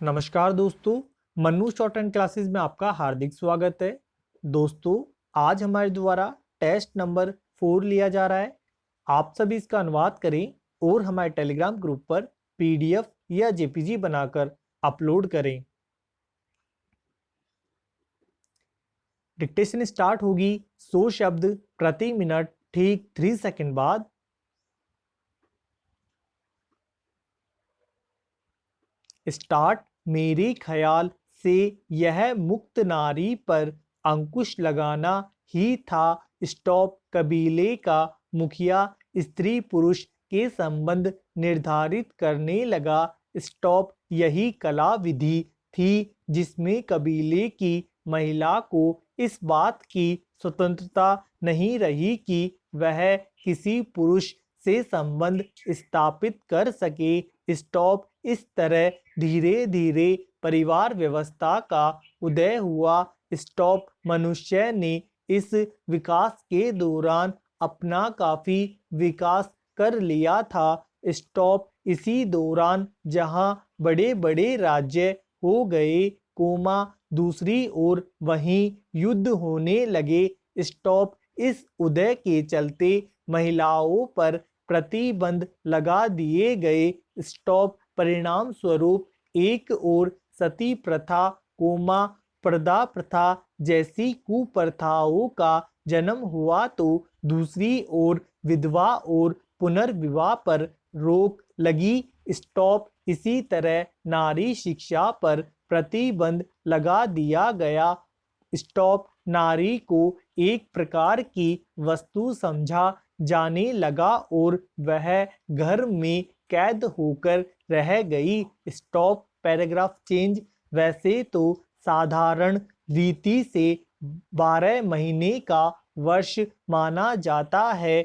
नमस्कार दोस्तों, Mannu short and classes में आपका हार्दिक स्वागत है। दोस्तों, आज हमारे द्वारा टेस्ट नंबर 4 लिया जा रहा है। आप सभी इसका अनुवाद करें और हमारे टेलीग्राम ग्रुप पर पीडीएफ या जेपीजी बनाकर अपलोड करें। डिक्टेशन स्टार्ट होगी 100 शब्द प्रति मिनट ठीक 3 सेकंड बाद। स्टार्ट। मेरे ख्याल से यह मुक्त नारी पर अंकुश लगाना ही था। स्टॉप। कबीले का मुखिया स्त्री पुरुष के संबंध निर्धारित करने लगा। स्टॉप। यही कला विधि थी जिसमें कबीले की महिला को इस बात की स्वतंत्रता नहीं रही कि वह किसी पुरुष से संबंध स्थापित कर सके। स्टॉप। इस तरह धीरे धीरे परिवार व्यवस्था का उदय हुआ। स्टॉप। मनुष्य ने इस विकास के दौरान अपना काफी विकास कर लिया था। स्टॉप। इसी दौरान जहां बड़े बड़े राज्य हो गए, दूसरी ओर वहीं युद्ध होने लगे। स्टॉप। इस उदय के चलते महिलाओं पर प्रतिबंध लगा दिए गए। स्टॉप। परिणाम स्वरूप एक ओर सती प्रथा, पर्दा प्रथा जैसी कुप्रथाओं का जन्म हुआ तो दूसरी ओर विधवा और पुनर्विवाह पर रोक लगी। स्टॉप। इसी तरह नारी शिक्षा पर प्रतिबंध लगा दिया गया। स्टॉप। नारी को एक प्रकार की वस्तु समझा जाने लगा और वह घर में कैद होकर रह गई। स्टॉप। Paragraph change. वैसे तो साधारण रीति से 12 महीने का वर्ष माना जाता है,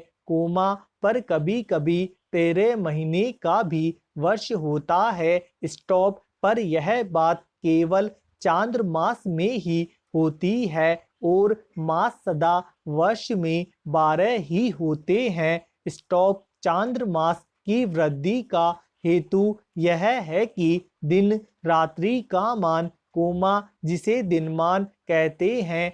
पर कभी कभी 13 महीने का भी वर्ष होता है। स्टॉप। पर यह बात केवल चांद्रमास में ही होती है और मास सदा वर्ष में 12 ही होते हैं। स्टॉप। चांद्रमास की वृद्धि का हेतु यह है कि दिन रात्रि का मान, जिसे दिनमान कहते हैं,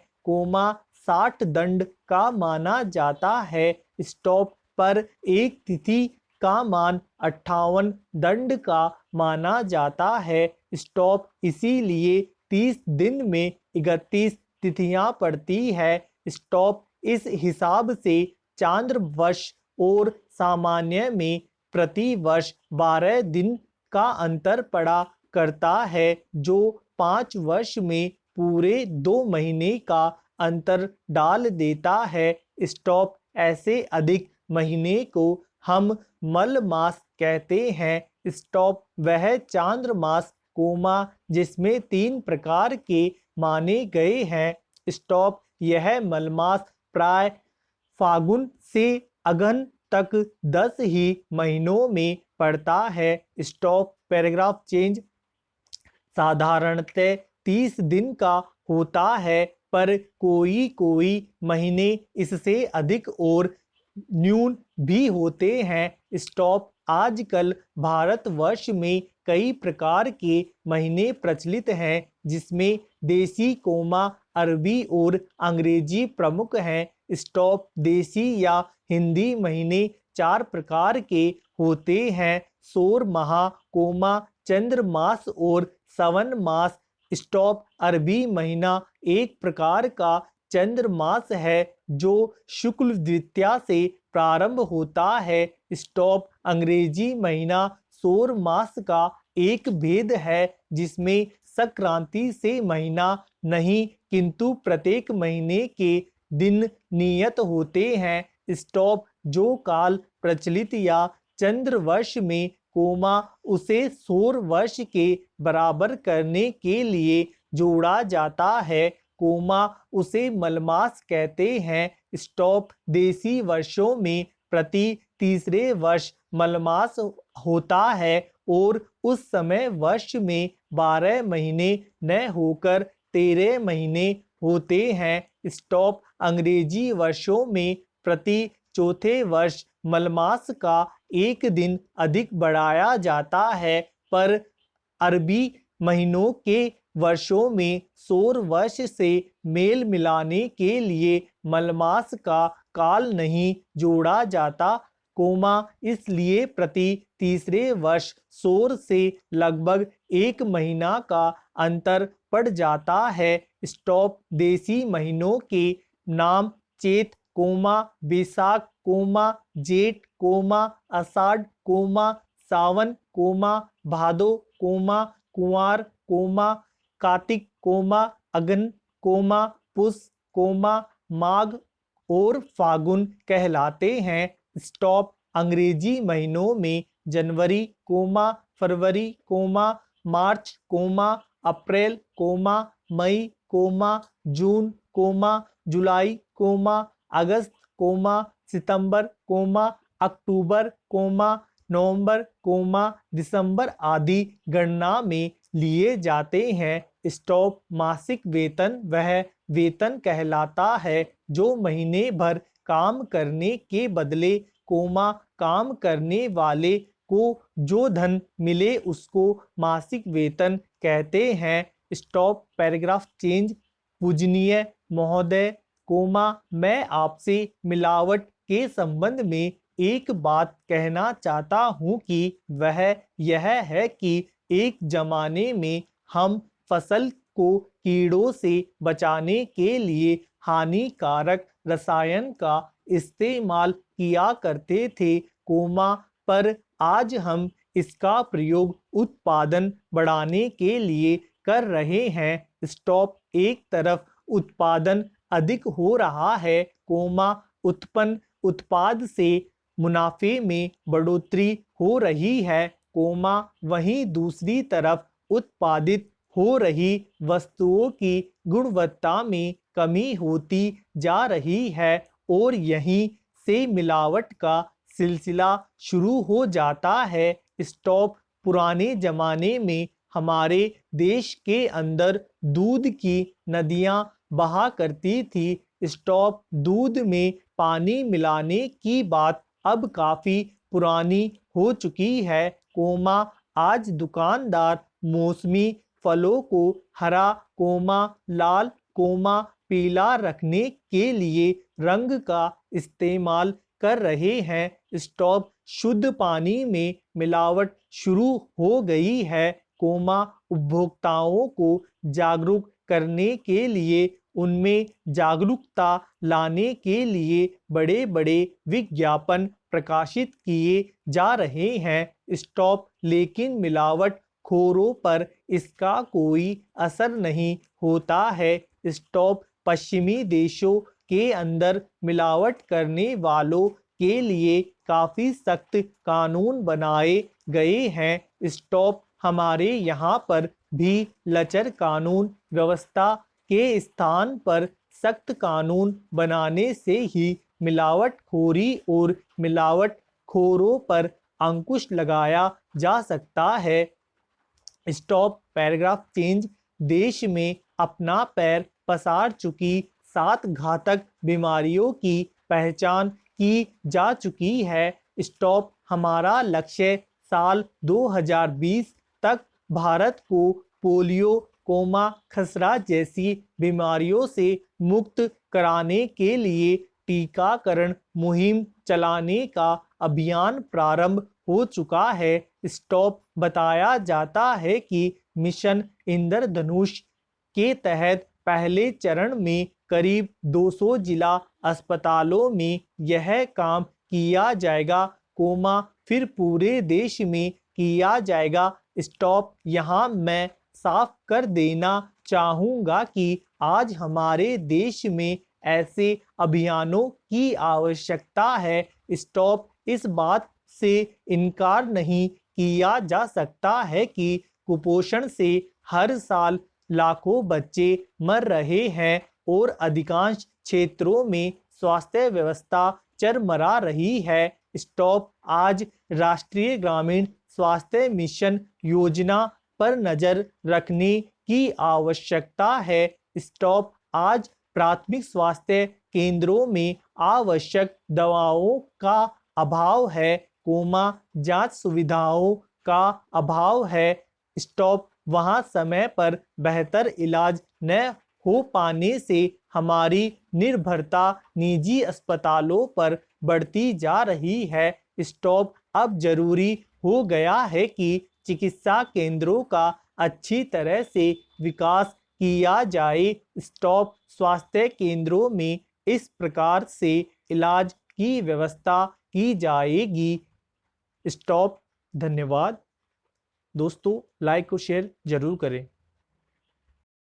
60 दंड का माना जाता है। स्टॉप। पर एक तिथि का मान 58 दंड का माना जाता है। स्टॉप। इसीलिए 30 दिन में 31 तिथियां पड़ती है। स्टॉप। इस हिसाब से चांद्र वर्ष और सामान्य में प्रति वर्ष 12 दिन का अंतर पड़ा करता है, जो 5 वर्ष में पूरे 2 महीने का अंतर डाल देता है। स्टॉप। ऐसे अधिक महीने को हम मल मास कहते हैं। स्टॉप। वह चांद्र मास, जिसमें 3 प्रकार के माने गए हैं। स्टॉप। यह मलमास प्राय फागुन से अगहन तक 10 ही महीनों में पड़ता है। स्टॉप। Paragraph change. साधारणतः 30 दिन का होता है, पर कोई कोई महीने इससे अधिक और न्यून भी होते हैं। स्टॉप। आजकल भारतवर्ष में कई प्रकार के महीने प्रचलित हैं, जिसमें देसी, अरबी और अंग्रेजी प्रमुख हैं। स्टॉप। देसी या हिंदी महीने 4 प्रकार के होते हैं: सौर माह, चंद्र मास और सवन मास। स्टॉप। अरबी महीना एक प्रकार का चंद्र मास है जो शुक्ल द्वितीया से प्रारंभ होता है। स्टॉप। अंग्रेजी महीना सौर मास का एक भेद है, जिसमें संक्रांति से महीना नहीं, किंतु प्रत्येक महीने के दिन नियत होते हैं। स्टॉप। जो काल प्रचलित या चंद्र वर्ष में, उसे सौर वर्ष के बराबर करने के लिए जोड़ा जाता है, उसे मलमास कहते हैं। स्टॉप। देसी वर्षों में प्रति तीसरे वर्ष मलमास होता है और उस समय वर्ष में 12 महीने न होकर 13 महीने होते हैं। स्टॉप। अंग्रेजी वर्षों में प्रति चौथे वर्ष मलमास का एक दिन अधिक बढ़ाया जाता है, पर अरबी महीनों के वर्षों में सौर वर्ष से मेल मिलाने के लिए मलमास का काल नहीं जोड़ा जाता, इसलिए प्रति तीसरे वर्ष सौर से लगभग 1 महीना का अंतर पड़ जाता है। देशी महीनों के नाम चैत, बैसाख, जेठ, आषाढ़, सावन, भादो, कुंवार, कार्तिक, अगन, पुष, माघ और फागुन कहलाते हैं। अंग्रेजी महीनों में जनवरी, फरवरी, मार्च, अप्रैल, मई, जून, जुलाई, अगस्त, सितंबर, अक्टूबर, नवंबर, दिसंबर आदि गणना में लिए जाते हैं। मासिक वेतन वह वेतन कहलाता है जो महीने भर काम करने के बदले, काम करने वाले को जो धन मिले उसको मासिक वेतन कहते हैं। Paragraph change. पूजनीय महोदय, मैं आपसे मिलावट के संबंध में एक बात कहना चाहता हूँ कि वह यह है कि एक जमाने में हम फसल को कीड़ों से बचाने के लिए हानिकारक रसायन का इस्तेमाल किया करते थे, पर आज हम इसका प्रयोग उत्पादन बढ़ाने के लिए कर रहे हैं। एक तरफ उत्पादन अधिक हो रहा है, उत्पन्न उत्पाद से मुनाफे में बढ़ोतरी हो रही है, वहीं दूसरी तरफ उत्पादित हो रही वस्तुओं की गुणवत्ता में कमी होती जा रही है और यहीं से मिलावट का सिलसिला शुरू हो जाता है। पुराने जमाने में हमारे देश के अंदर दूध की नदियां बहा करती थी। दूध में पानी मिलाने की बात अब काफी पुरानी हो चुकी है, आज दुकानदार मौसमी फलों को हरा, लाल, पीला रखने के लिए रंग का इस्तेमाल कर रहे हैं। शुद्ध पानी में मिलावट शुरू हो गई है, उपभोक्ताओं को जागरूक करने के लिए उनमें जागरूकता लाने के लिए बड़े बड़े विज्ञापन प्रकाशित किए जा रहे हैं। लेकिन मिलावट खोरों पर इसका कोई असर नहीं होता है। पश्चिमी देशों के अंदर मिलावट करने वालों के लिए काफी सख्त कानून बनाए गए हैं। हमारे यहाँ पर भी लचर कानून व्यवस्था के स्थान पर सख्त कानून बनाने से ही मिलावटखोरी और मिलावटखोरों पर अंकुश लगाया जा सकता है। Paragraph change. देश में अपना पैर पसार चुकी 7 घातक बीमारियों की पहचान की जा चुकी है। हमारा लक्ष्य साल 2020 तक भारत को पोलियो, खसरा जैसी बीमारियों से मुक्त कराने के लिए टीकाकरण मुहिम चलाने का अभियान प्रारंभ हो चुका है। बताया जाता है कि मिशन इंद्रधनुष के तहत पहले चरण में करीब 200 जिला अस्पतालों में यह काम किया जाएगा, फिर पूरे देश में किया जाएगा। यहाँ मैं साफ कर देना चाहूँगा कि आज हमारे देश में ऐसे अभियानों की आवश्यकता है। इस बात से इनकार नहीं किया जा सकता है कि कुपोषण से हर साल लाखों बच्चे मर रहे हैं और अधिकांश क्षेत्रों में स्वास्थ्य व्यवस्था चरमरा रही है। आज राष्ट्रीय ग्रामीण स्वास्थ्य मिशन योजना पर नजर रखने की आवश्यकता है। आज प्राथमिक स्वास्थ्य केंद्रों में आवश्यक दवाओं का अभाव है, जांच सुविधाओं का अभाव है। वहाँ समय पर बेहतर इलाज न हो पाने से हमारी निर्भरता निजी अस्पतालों पर बढ़ती जा रही है। स्टॉप अब जरूरी हो गया है कि चिकित्सा केंद्रों का अच्छी तरह से विकास किया जाए। स्टॉप स्वास्थ्य केंद्रों में इस प्रकार से इलाज की व्यवस्था की जाएगी। स्टॉप। धन्यवाद दोस्तों, लाइक और शेयर जरूर करें।